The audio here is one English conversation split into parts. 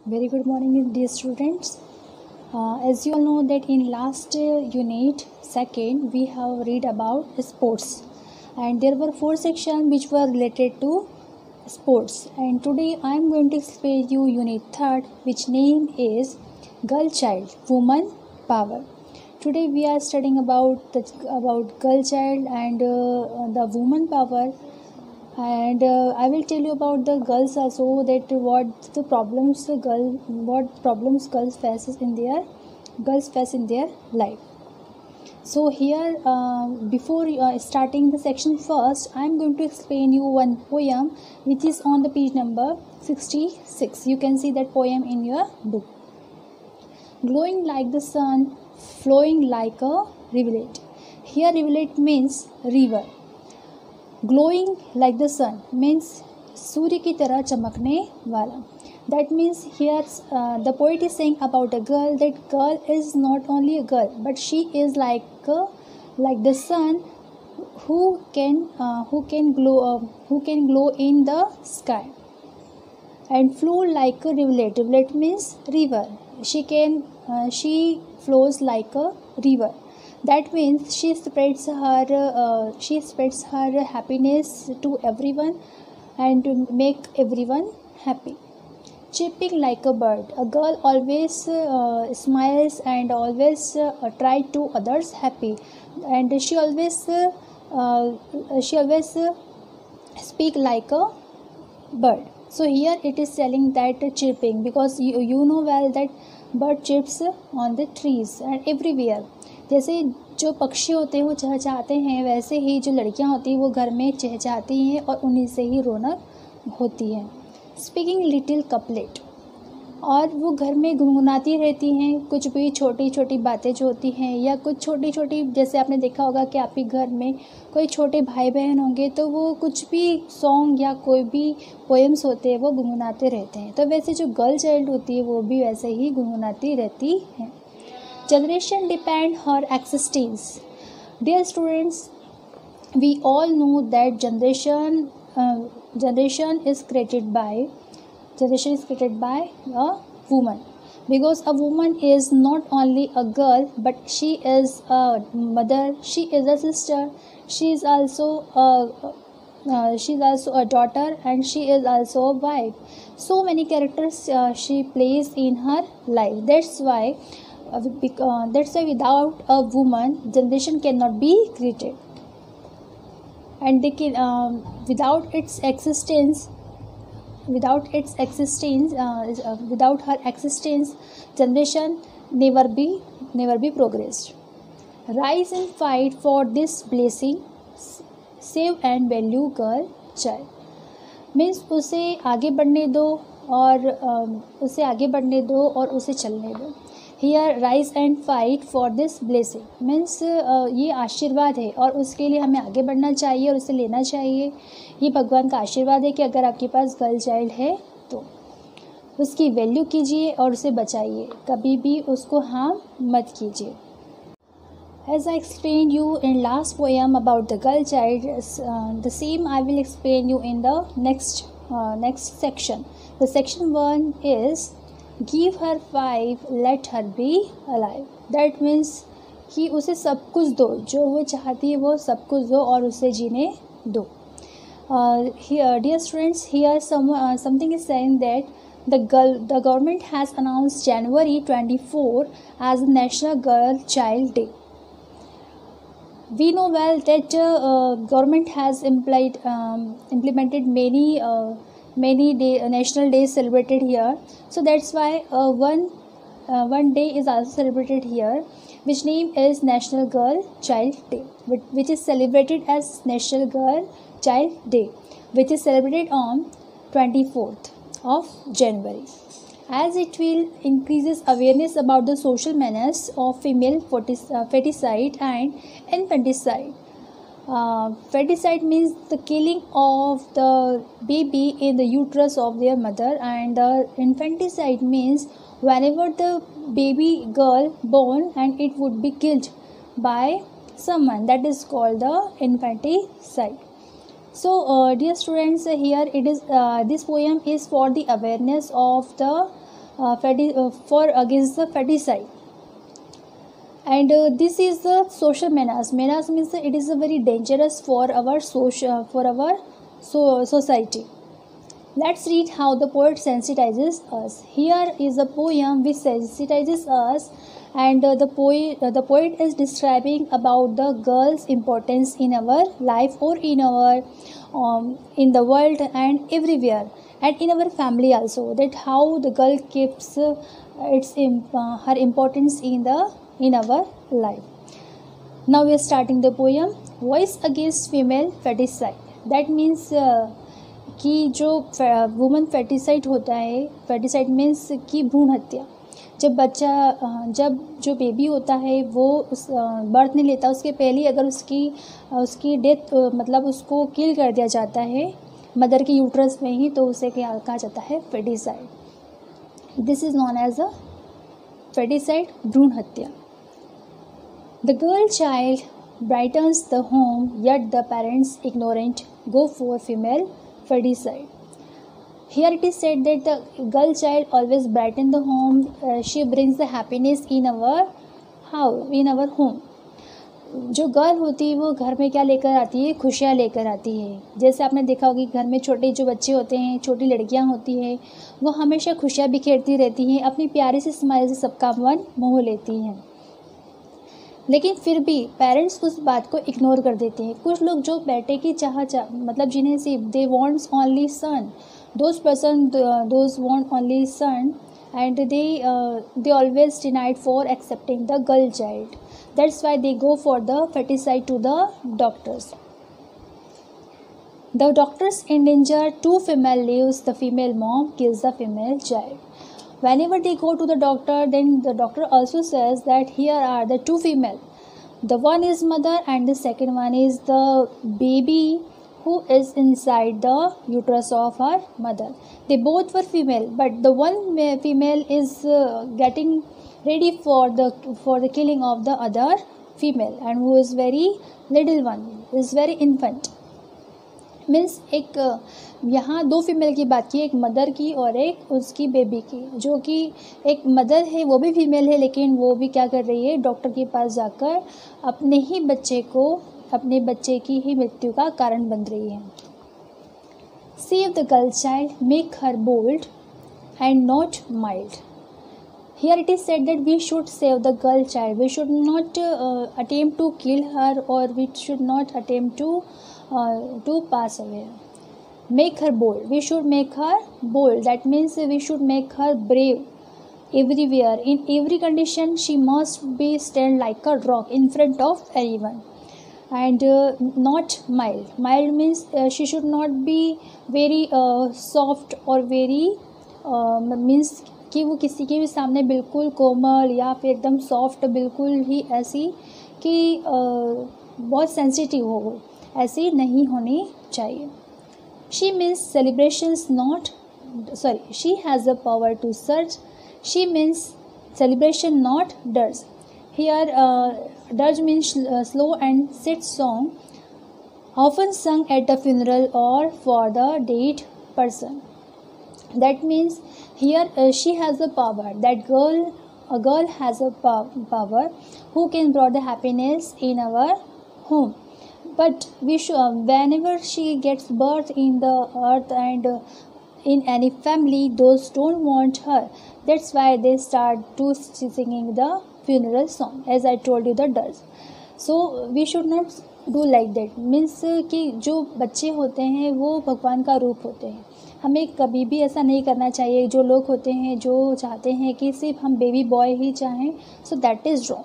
Very good morning, dear students. As you all know that in last unit second we have read about sports, and there were four sections which were related to sports. And today I am going to explain you unit third, which name is Girl Child Woman Power. Today we are studying about girl child and the woman power, and I will tell you about the girls also, that what problems girls face in their life. So here, before starting the section first, I am going to explain you one poem which is on the page number 66. You can see that poem in your book. Glowing like the sun, flowing like a rivulet. Here rivulet means river. Glowing like the sun means सूर्य की तरह चमकने वाला. That means here the poet is saying about a girl that girl is not only a girl but she is like the sun who can glow in the sky and flow like a rivulet. Rivulet means river. She flows like a river. That means she spreads her happiness to everyone and to make everyone happy. Chirping like a bird, a girl always smiles and always try to others happy, and she always speak like a bird. So here it is telling that chirping, because you know well that bird chirps on the trees and everywhere. जैसे जो पक्षी होते हैं वो चहचहाते हैं, वैसे ही जो लड़कियां होती हैं वो घर में चहचहाती हैं और उन्हीं से ही रौनक होती है. स्पीकिंग लिटिल कपलेट, और वो घर में गुनगुनाती रहती हैं कुछ भी छोटी छोटी बातें जो होती हैं, या कुछ छोटी छोटी, जैसे आपने देखा होगा कि आपके घर में कोई छोटे भाई बहन होंगे तो वो कुछ भी सॉन्ग या कोई भी पोएम्स होते हैं वो गुनगुनाते रहते हैं. तो वैसे जो गर्ल चाइल्ड होती है वो भी वैसे ही गुनगुनाती रहती है. Generation depend her existence. Dear students, we all know that generation is created by a woman, because a woman is not only a girl but she is a mother, she is a sister, she is also a daughter, and she is also a wife. So many characters she plays in her life. That's why without a woman generation cannot be created, and without her existence generation never be progressed. Rise and fight for this blessing, save and value girl child. Means उसे आगे बढ़ने दो और उसे चलने दो. Here rise and fight for this blessing means ये आशीर्वाद है और उसके लिए हमें आगे बढ़ना चाहिए और उसे लेना चाहिए. ये भगवान का आशीर्वाद है कि अगर आपके पास गर्ल चाइल्ड है तो उसकी वैल्यू कीजिए और उसे बचाइए, कभी भी उसको हार्म मत कीजिए. As I explained you in last poem about the girl child, the same I will explain you in the next section. The section 1 is give her 5, let her be alive. That means कि उसे सब कुछ दो, जो वो चाहती है वो सब कुछ दो और उसे जीने दो. Here, dear students, here something is saying that the government has announced January 24 as National Girl Child Day. We know well that government has implemented many national days celebrated here. So that's why one day is also celebrated here, which name is National Girl Child Day, which is celebrated as National Girl Child Day, which is celebrated on 24th of January, as it will increases awareness about the social manners of female feticide and infanticide. Feticide means the killing of the baby in the uterus of their mother, and the infanticide means whenever the baby girl born and it would be killed by someone, that is called the infanticide. So dear students, here it is this poem is for the awareness of the for against the feticide. And this is the social menace. Menace means that it is a very dangerous for our society. Let's read how the poet sensitizes us. Here is a poem which sensitizes us, and the poet is describing about the girl's importance in our life, or in our in the world and everywhere, and in our family also. That how the girl keeps her importance in our life. Now we are starting the poem. Voice against female feticide. That means कि जो woman foeticide होता है, foeticide means कि भ्रूण हत्या। जब जो baby होता है वो उस बर्थ नहीं लेता, उसके पहले ही अगर उसकी डेथ मतलब उसको किल कर दिया जाता है मदर के यूट्रस में ही, तो उसे क्या कहा जाता है? Foeticide. This is known as a foeticide, भ्रूण हत्या। The girl child brightens the home, yet the parents ignorant go for female feticide. Here it is said that the girl child always brighten the home. She brings the happiness in our house, in our home. जो girl होती है वो घर में क्या लेकर आती है? खुशियाँ लेकर आती है। जैसे आपने देखा होगी घर में छोटे जो बच्चे होते हैं, छोटी लड़कियाँ होती हैं, वो हमेशा खुशियाँ बिखेरती रहती हैं, अपनी प्यारी सी स्माइल से सबका मन मोह लेती हैं। लेकिन फिर भी पेरेंट्स उस बात को इग्नोर कर देते हैं। कुछ लोग जो बेटे की मतलब जिन्हें सिर्फ they wants only son, those want only son, and they always denied for accepting the girl child. That's why they go for the foeticide to the doctors. The doctors endanger two female lives. The female mom kills the female child. Whenever they go to the doctor, then the doctor also says that here are the two female. The one is mother and the second one is the baby who is inside the uterus of her mother. They both were female, but the one female is getting ready for the killing of the other female, and who is very little one, is very infant. Means एक यहाँ दो female की बात की, एक mother की और एक उसकी बेबी की. जो कि एक मदर है वो भी फीमेल है, लेकिन वो भी क्या कर रही है? डॉक्टर के पास जाकर अपने बच्चे की ही मृत्यु का कारण बन रही है. Save the girl child, make her bold and not mild. Here it is said that we should save the girl child. We should not attempt to kill her, or we should not attempt to pass away. Make her bold. We should make her bold. That means we should make her brave everywhere. In every condition, she must be stand like a rock in front of anyone. And not mild. Mild means she should not be very soft or very means कि वो किसी के भी सामने बिल्कुल कोमल या फिर एकदम सॉफ्ट, बिल्कुल ही ऐसी कि बहुत सेंसिटिव हो, ऐसी नहीं होनी चाहिए. She means celebrations not she has the power to search. She means celebration not dirge. Here dirge means slow and sad song often sung at the funeral or for the dead person. That means here she has a power. A girl has a power who can bring the happiness in our home. But we should, whenever she gets birth in the earth and in any family, those don't want her. That's why they start to singing the funeral song. As I told you, the dirge. So we should not do like that. Means कि जो बच्चे होते हैं वो भगवान का रूप होते हैं. हमें कभी भी ऐसा नहीं करना चाहिए. जो लोग होते हैं जो चाहते हैं कि सिर्फ हम बेबी बॉय ही चाहें, so that is wrong.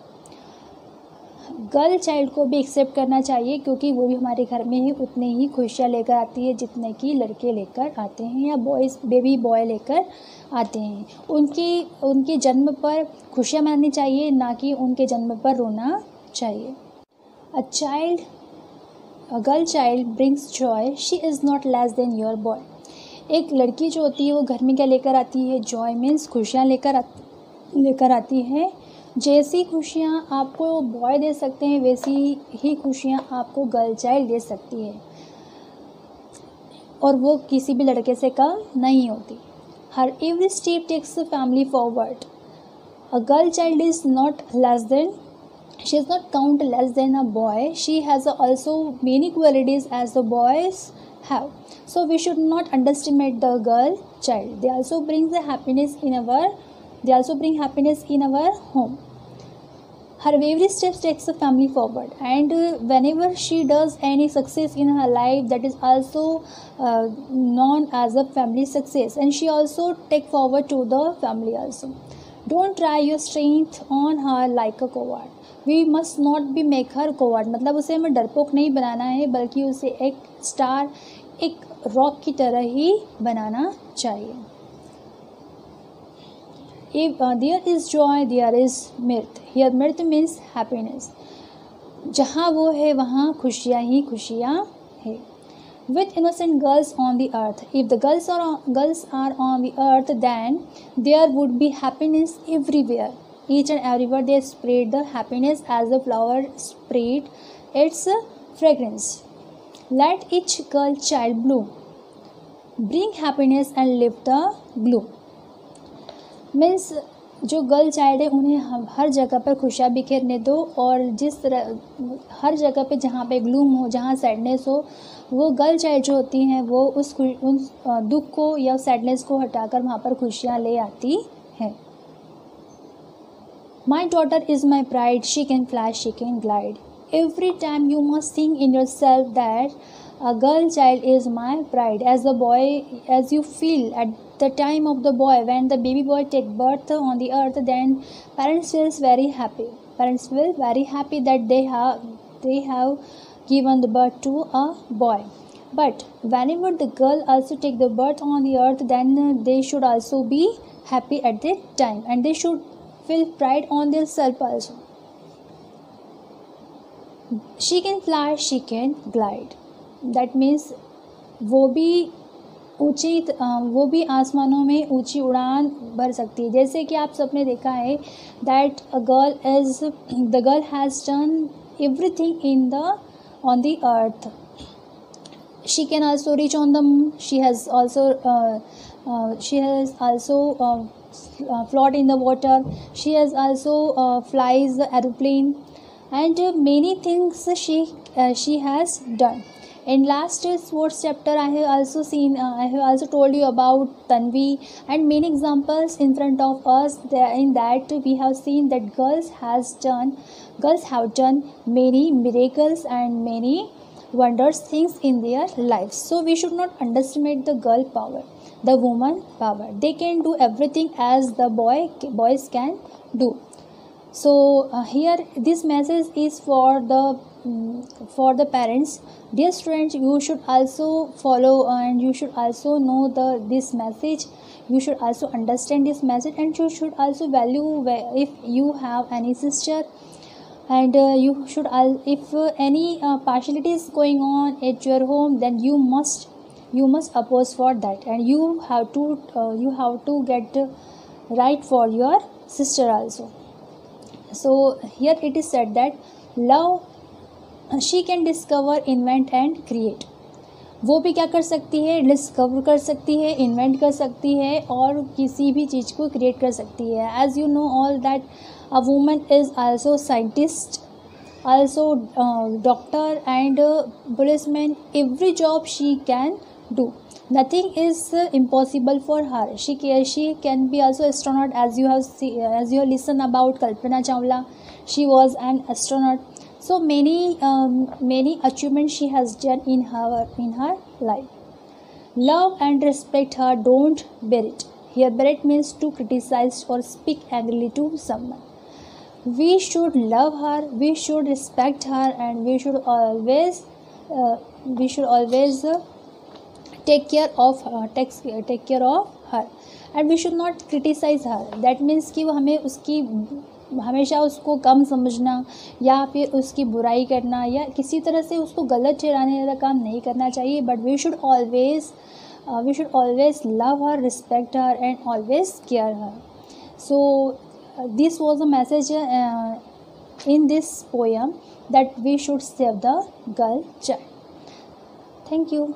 Girl child को भी एक्सेप्ट करना चाहिए, क्योंकि वो भी हमारे घर में ही उतने ही खुशियाँ लेकर आती है जितने कि लड़के लेकर आते हैं या बॉयज़ बेबी बॉय लेकर आते हैं. उनके जन्म पर खुशियाँ मनानी चाहिए, ना कि उनके जन्म पर रोना चाहिए. A girl child brings joy. She is not less than your boy. एक लड़की जो होती है वो घर में क्या लेकर आती है? जॉय मीन्स खुशियाँ लेकर आती है. जैसी खुशियाँ आपको बॉय दे सकते हैं, वैसी ही खुशियाँ आपको गर्ल चाइल्ड दे सकती है, और वो किसी भी लड़के से कम नहीं होती. her every step takes the family forward. A girl child is not less than, she is not count less than a boy. She has also many qualities as the boys have. So we should not underestimate the girl child. They also bring the happiness in our, they also bring happiness in our home. Her every step takes the family forward, and whenever she does any success in her life, that is also known as a family success, and she also take forward to the family also. Don't try your strength on her like a coward. We must not be make her coward, मतलब उसे हमें डरपोक नहीं बनाना है, बल्कि उसे एक star, एक रॉक की तरह ही बनाना चाहिए. If there is joy, there is mirth. Here mirth means happiness. जहाँ वो है वहाँ खुशियाँ ही खुशियाँ है. With innocent girls on the earth. If the girls are on the earth, then there would be happiness everywhere. Each and everywhere they spread the happiness as the flower spread its fragrance. Let each girl child bloom. Bring happiness and lift the gloom. Means जो girl child है उन्हें हम हर जगह पर खुशियाँ बिखेरने दो, और जिस तरह हर जगह पे जहाँ पे ग्लूम हो, जहाँ सैडनेस हो, वो गर्ल चाइल्ड जो होती हैं वो उन दुख को या सैडनेस को हटाकर वहाँ पर खुशियाँ ले आती हैं. My daughter is my pride, she can fly, she can glide. Every time you must think in yourself that a girl child is my pride. As the boy, as you feel at the time of the boy, when the baby boy take birth on the earth, then parents feels very happy. Parents feel very happy that they have given the birth to a boy. But whenever the girl also take the birth on the earth, then they should also be happy at that time, and they should feel pride on their self also. She can fly, she can glide. That means वो भी आसमानों में ऊंची उड़ान भर सकती है. जैसे कि आप सबने देखा है that the girl has done everything on the earth. She can also reach on the moon. She has also float in the water. She has also flies the aeroplane, and many things she has done. In last sports chapter, I have also told you about Tanvi, and many examples in front of us. In that we have seen that girls have done many miracles and many wonders things in their lives. So we should not underestimate the girl power, the woman power. They can do everything as the boys can do. So here this message is for the parents. Dear students, you should also follow and you should also know this message. You should also understand this message, and you should also value if you have any sister, and you should if any partiality is going on at your home, then you must oppose for that, and you have to get right for your sister also. So here it is said that love, she can discover, invent and create. वो भी क्या कर सकती है, discover कर सकती है, invent कर सकती है, और किसी भी चीज़ को क्रिएट कर सकती है. As you know all that a woman is also scientist, also doctor and policeman. Every job she can do. Nothing is impossible for her. She can be also astronaut, as you have listened about Kalpana Chawla. She was an astronaut. So many achievements she has done in her life. Love and respect her. Don't bear it. Here, bear it means to criticize or speak angrily to someone. We should love her. We should respect her, and we should always take care of her, and we should not criticize her. That means कि वो हमेशा उसको कम समझना या फिर उसकी बुराई करना या किसी तरह से उसको गलत ठहराने का काम नहीं करना चाहिए. But we should always love her, respect her, and always care her. So this was a message in this poem, that we should save the girl child. Thank you.